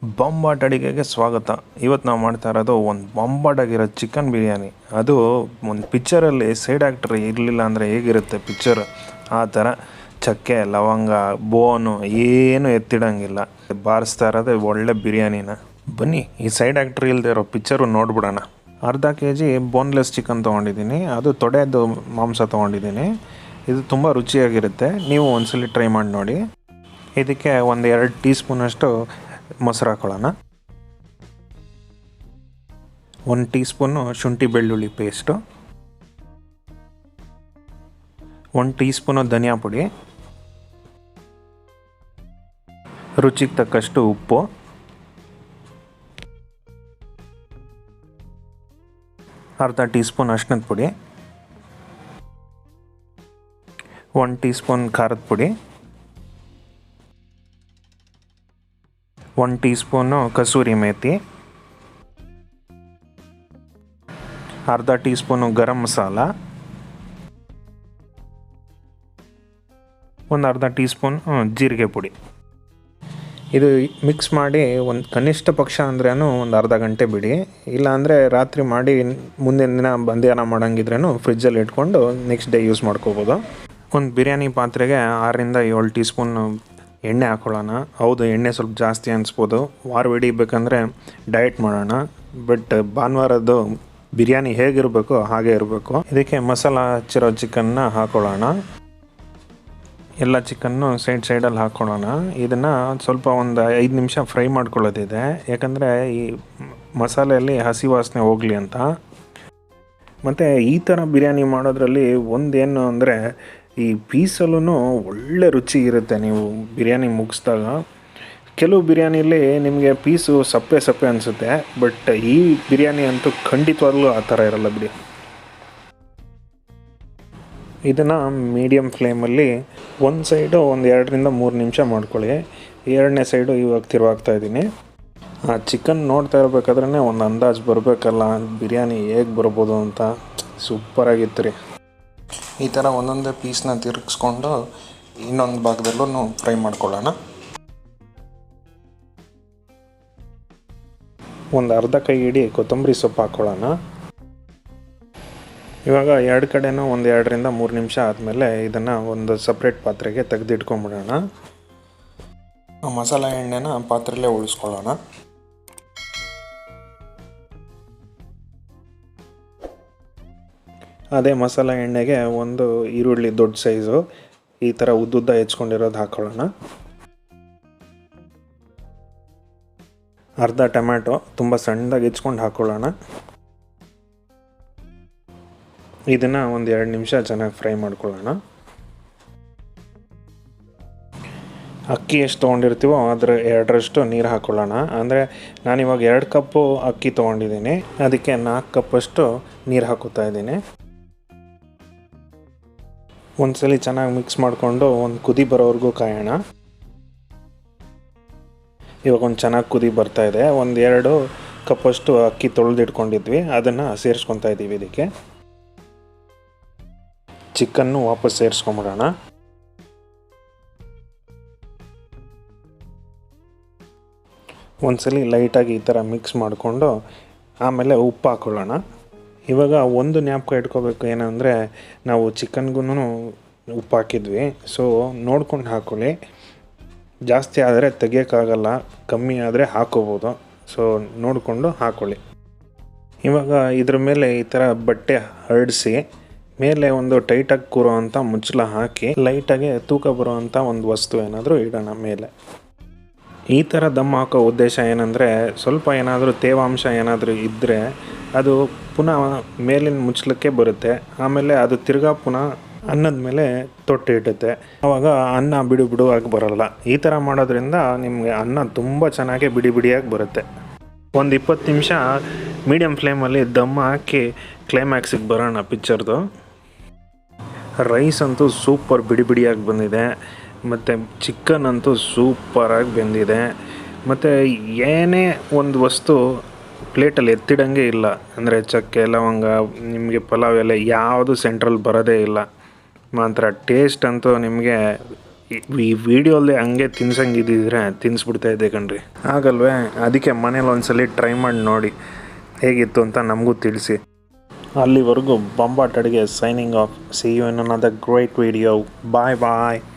ಬೊಂಬಾಟ್ ಅಡಿಗೆಗೆ ಸ್ವಾಗತ. ಇವತ್ತು ನಾವು ಮಾಡ್ತಾ ಇರೋದು ಒಂದು ಬೊಂಬಾಟ್ ಆಗಿರೋ ಚಿಕನ್ ಬಿರಿಯಾನಿ. ಅದು ಒಂದು ಪಿಕ್ಚರಲ್ಲಿ ಸೈಡ್ ಆ್ಯಕ್ಟರ್ ಇರಲಿಲ್ಲ ಅಂದರೆ ಹೇಗಿರುತ್ತೆ ಪಿಕ್ಚರ್, ಆ ಥರ ಚಕ್ಕೆ ಲವಂಗ ಬೋನು ಏನು ಎತ್ತಿಡಂಗಿಲ್ಲ, ಬಾರಿಸ್ತಾ ಇರೋದು ಒಳ್ಳೆ ಬಿರಿಯಾನಿನ. ಬನ್ನಿ ಈ ಸೈಡ್ ಆ್ಯಕ್ಟರ್ ಇಲ್ಲದೆ ಇರೋ ಪಿಕ್ಚರು ನೋಡ್ಬಿಡೋಣ. ಅರ್ಧ kg ಬೋನ್ಲೆಸ್ ಚಿಕನ್ ತೊಗೊಂಡಿದ್ದೀನಿ, ಅದು ತೊಡೆಯದ್ದು ಮಾಂಸ ತೊಗೊಂಡಿದ್ದೀನಿ. ಇದು ತುಂಬ ರುಚಿಯಾಗಿರುತ್ತೆ, ನೀವು ಒಂದ್ಸಲಿ ಟ್ರೈ ಮಾಡಿ ನೋಡಿ. ಇದಕ್ಕೆ ಒಂದು 2 ಟೀ ಸ್ಪೂನಷ್ಟು ಮೊಸರು ಹಾಕೊಳ್ಳೋಣ. 1 ಟೀ ಸ್ಪೂನು ಶುಂಠಿ ಬೆಳ್ಳುಳ್ಳಿ ಪೇಸ್ಟು, 1 ಟೀ ಸ್ಪೂನು ಧನಿಯಾ ಪುಡಿ, ರುಚಿಗೆ ತಕ್ಕಷ್ಟು ಉಪ್ಪು, ಅರ್ಧ ಟೀ ಸ್ಪೂನ್ ಅರಿಶಿಣದ ಪುಡಿ, 1 ಟೀ ಸ್ಪೂನ್ ಖಾರದ ಪುಡಿ, 1 ಟೀ ಸ್ಪೂನು ಕಸೂರಿ ಮೇಥಿ, ಅರ್ಧ ಟೀ ಸ್ಪೂನು ಗರಂ ಮಸಾಲ, ಒಂದು ಅರ್ಧ ಟೀ ಸ್ಪೂನ್ ಜೀರಿಗೆ ಪುಡಿ. ಇದು ಮಿಕ್ಸ್ ಮಾಡಿ ಒಂದು ಕನಿಷ್ಠ ಪಕ್ಷ ಅಂದ್ರೂ ಒಂದು ಅರ್ಧ ಗಂಟೆ ಬಿಡಿ. ಇಲ್ಲಾಂದರೆ ರಾತ್ರಿ ಮಾಡಿ ಮುಂದಿನ ದಿನ ಮಧ್ಯಾಹ್ನ ಮಾಡೋಂಗಿದ್ರೂ ಫ್ರಿಜ್ಜಲ್ಲಿ ಇಟ್ಕೊಂಡು ನೆಕ್ಸ್ಟ್ ಡೇ ಯೂಸ್ ಮಾಡ್ಕೋಬೋದು. ಒಂದು ಬಿರಿಯಾನಿ ಪಾತ್ರೆಗೆ 6ರಿಂದ 7 ಟೀ ಸ್ಪೂನ್ ಎಣ್ಣೆ ಹಾಕೊಳ್ಳೋಣ. ಹೌದು, ಎಣ್ಣೆ ಸ್ವಲ್ಪ ಜಾಸ್ತಿ ಅನಿಸ್ಬೋದು. ವಾರ ಹಿಡಿಬೇಕಂದ್ರೆ ಡಯಟ್ ಮಾಡೋಣ, ಬಟ್ ಭಾನುವಾರದ್ದು ಬಿರಿಯಾನಿ ಹೇಗಿರಬೇಕು ಹಾಗೆ ಇರಬೇಕು. ಇದಕ್ಕೆ ಮಸಾಲ ಹಚ್ಚಿರೋ ಚಿಕನ್ನ ಹಾಕೊಳ್ಳೋಣ. ಎಲ್ಲ ಚಿಕನ್ನು ಸೈಡಲ್ಲಿ ಹಾಕ್ಕೊಳ್ಳೋಣ. ಇದನ್ನು ಸ್ವಲ್ಪ ಒಂದು 5 ನಿಮಿಷ ಫ್ರೈ ಮಾಡ್ಕೊಳ್ಳೋದಿದೆ, ಯಾಕಂದರೆ ಈ ಮಸಾಲೆಯಲ್ಲಿ ಹಸಿ ವಾಸನೆ ಹೋಗಲಿ ಅಂತ. ಮತ್ತು ಈ ಥರ ಬಿರಿಯಾನಿ ಮಾಡೋದ್ರಲ್ಲಿ ಒಂದೇನು ಅಂದರೆ ಈ ಪೀಸಲ್ಲೂ ಒಳ್ಳೆ ರುಚಿ ಇರುತ್ತೆ. ನೀವು ಬಿರಿಯಾನಿ ಮುಗಿಸ್ದಾಗ ಕೆಲವು ಬಿರಿಯಾನಿಲಿ ನಿಮಗೆ ಪೀಸು ಸಪ್ಪೆ ಅನಿಸುತ್ತೆ, ಬಟ್ ಈ ಬಿರಿಯಾನಿ ಅಂತೂ ಖಂಡಿತವಾಗ್ಲೂ ಆ ಥರ ಇರಲ್ಲ ಬಿಡಿ. ಇದನ್ನು ಮೀಡಿಯಮ್ ಫ್ಲೇಮಲ್ಲಿ ಒಂದು ಸೈಡು ಒಂದು 2ರಿಂದ 3 ನಿಮಿಷ ಮಾಡ್ಕೊಳ್ಳಿ. 2ನೇ ಸೈಡು ಇವಾಗ ತಿರುವಾಗ್ತಾ ಇದ್ದೀನಿ. ಆ ಚಿಕನ್ ನೋಡ್ತಾ ಇರಬೇಕಾದ್ರೆ ಒಂದು ಅಂದಾಜು ಬರಬೇಕಲ್ಲ ಬಿರಿಯಾನಿ ಹೇಗೆ ಬರ್ಬೋದು ಅಂತ. ಸೂಪರಾಗಿತ್ತು ರೀ. ಈ ಥರ ಒಂದೊಂದೇ ಪೀಸ್ನ ತಿರುಗಿಸ್ಕೊಂಡು ಇನ್ನೊಂದು ಭಾಗದಲ್ಲೂ ಫ್ರೈ ಮಾಡ್ಕೊಳ್ಳೋಣ. ಒಂದು ಅರ್ಧ ಕೈ ಹಿಡಿ ಕೊತ್ತಂಬರಿ ಸೊಪ್ಪು ಹಾಕ್ಕೊಳ್ಳೋಣ. ಇವಾಗ 2 ಕಡೆನೂ ಒಂದು 2ರಿಂದ 3 ನಿಮಿಷ ಆದಮೇಲೆ ಇದನ್ನು ಒಂದು ಸಪ್ರೇಟ್ ಪಾತ್ರೆಗೆ ತೆಗೆದಿಟ್ಕೊಂಬಿಡೋಣ. ಮಸಾಲೆ ಎಣ್ಣೆನ ಪಾತ್ರೆಯಲ್ಲೇ ಉಳಿಸ್ಕೊಳ್ಳೋಣ. ಅದೇ ಮಸಾಲೆ ಎಣ್ಣೆಗೆ ಒಂದು ಈರುಳ್ಳಿ ದೊಡ್ಡ ಸೈಜು ಈ ಥರ ಉದ್ದುದ್ದ ಹೆಚ್ಕೊಂಡಿರೋದು ಹಾಕ್ಕೊಳ್ಳೋಣ. ಅರ್ಧ ಟೊಮ್ಯಾಟೊ ತುಂಬ ಸಣ್ಣದಾಗಿ ಹೆಚ್ಕೊಂಡು ಹಾಕ್ಕೊಳ್ಳೋಣ. ಇದನ್ನು ಒಂದು 2 ನಿಮಿಷ ಚೆನ್ನಾಗಿ ಫ್ರೈ ಮಾಡ್ಕೊಳ್ಳೋಣ. ಅಕ್ಕಿ ಎಷ್ಟು ತೊಗೊಂಡಿರ್ತೀವೋ ಅದರ 2ರಷ್ಟು ನೀರು ಹಾಕ್ಕೊಳ್ಳೋಣ. ಅಂದರೆ ನಾನಿವಾಗ 2 ಕಪ್ಪು ಅಕ್ಕಿ ತೊಗೊಂಡಿದ್ದೀನಿ, ಅದಕ್ಕೆ 4 ಕಪ್ಪಷ್ಟು ನೀರು ಹಾಕೋತಾ ಇದ್ದೀನಿ. ಒಂದ್ಸಲಿ ಚೆನ್ನಾಗಿ ಮಿಕ್ಸ್ ಮಾಡಿಕೊಂಡು ಒಂದು ಕುದಿ ಬರೋವರೆಗೂ ಕಾಯೋಣ. ಇವಾಗ ಒಂದು ಚೆನ್ನಾಗಿ ಕುದಿ ಬರ್ತಾಯಿದೆ. ಒಂದು 2 ಕಪ್ಪಷ್ಟು ಅಕ್ಕಿ ತೊಳೆದಿಟ್ಕೊಂಡಿದ್ವಿ, ಅದನ್ನು ಸೇರಿಸ್ಕೊತಾ ಇದ್ದೀವಿ. ಇದಕ್ಕೆ ಚಿಕನ್ನು ವಾಪಸ್ ಸೇರಿಸ್ಕೊಂಬಿಡೋಣ. ಒಂದ್ಸಲಿ ಲೈಟಾಗಿ ಈ ಥರ ಮಿಕ್ಸ್ ಮಾಡಿಕೊಂಡು ಆಮೇಲೆ ಉಪ್ಪು ಹಾಕ್ಕೊಳ್ಳೋಣ. ಇವಾಗ ಒಂದು ಜ್ಞಾಪಕ ಇಟ್ಕೋಬೇಕು, ಏನಂದರೆ ನಾವು ಚಿಕನ್ಗೂ ಉಪ್ಪು ಹಾಕಿದ್ವಿ, ಸೊ ನೋಡ್ಕೊಂಡು ಹಾಕ್ಕೊಳ್ಳಿ. ಜಾಸ್ತಿ ಆದರೆ ತೆಗಿಯೋಕ್ಕಾಗಲ್ಲ, ಕಮ್ಮಿ ಆದರೆ ಹಾಕೋಬೋದು, ಸೊ ನೋಡಿಕೊಂಡು ಹಾಕ್ಕೊಳ್ಳಿ. ಇವಾಗ ಇದ್ರ ಮೇಲೆ ಈ ಥರ ಬಟ್ಟೆ ಹರಡಿಸಿ ಮೇಲೆ ಒಂದು ಟೈಟಾಗಿ ಕೂರೋವಂಥ ಮುಚ್ಚಳ ಹಾಕಿ ಲೈಟಾಗಿ ತೂಕ ಬರುವಂಥ ಒಂದು ವಸ್ತು ಏನಾದರೂ ಇಡೋಣ ಮೇಲೆ. ಈ ಥರ ದಮ್ ಹಾಕೋ ಉದ್ದೇಶ ಏನಂದರೆ ಸ್ವಲ್ಪ ಏನಾದರೂ ತೇವಾಂಶ ಏನಾದರೂ ಇದ್ದರೆ ಅದು ಪುನಃ ಮೇಲಿನ ಮುಚ್ಚಳಕ್ಕೆ ಬರುತ್ತೆ, ಆಮೇಲೆ ಅದು ತಿರ್ಗಾ ಪುನಃ ಅನ್ನದ ಮೇಲೆ ತೊಟ್ಟಿಡುತ್ತೆ. ಆವಾಗ ಅನ್ನ ಬಿಡುವಾಗಿ ಬರೋಲ್ಲ. ಈ ಥರ ಮಾಡೋದ್ರಿಂದ ನಿಮಗೆ ಅನ್ನ ತುಂಬ ಚೆನ್ನಾಗಿ ಬಿಡಿಯಾಗಿ ಬರುತ್ತೆ. ಒಂದು 20 ನಿಮಿಷ ಮೀಡಿಯಮ್ ಫ್ಲೇಮಲ್ಲಿ ದಮ್ ಹಾಕಿ ಕ್ಲೈಮ್ಯಾಕ್ಸಿಗೆ ಬರೋಣ ಪಿಕ್ಚರ್ದು. ರೈಸ್ ಅಂತೂ ಸೂಪರ್ ಬಿಡಿಯಾಗಿ ಬಂದಿದೆ, ಮತ್ತು ಚಿಕನ್ ಅಂತೂ ಸೂಪರಾಗಿ ಬೆಂದಿದೆ. ಮತ್ತು ಏನೇ ಒಂದು ವಸ್ತು ಪ್ಲೇಟಲ್ಲಿ ಎತ್ತಿಡಂಗೆ ಇಲ್ಲ, ಅಂದರೆ ಚಕ್ಕೆ ಲವಂಗ ನಿಮಗೆ ಪಲಾವ್ ಎಲೆ ಯಾವುದು ಸೆಂಟ್ರಲ್ಲಿ ಬರೋದೇ ಇಲ್ಲ. ಮಾತ್ರ ಟೇಸ್ಟ್ ಅಂತೂ ನಿಮಗೆ ಈ ವಿಡಿಯೋಲ್ಲಿ ಹಂಗೆ ತಿನ್ಸಂಗಿದ್ದಿದ್ರೆ ತಿನ್ನಿಸ್ಬಿಡ್ತಾ ಇದ್ದೆ ಕಣ್ರಿ. ಆಗಲ್ವೇ? ಅದಕ್ಕೆ ಮನೇಲಿ ಒಂದ್ಸಲಿ ಟ್ರೈ ಮಾಡಿ ನೋಡಿ ಹೇಗಿತ್ತು ಅಂತ ನಮಗೂ ತಿಳಿಸಿ. ಅಲ್ಲಿವರೆಗೂ ಬೊಂಬಾಟ್ ಅಡುಗೆ signing off. See you in another great video. Bye bye.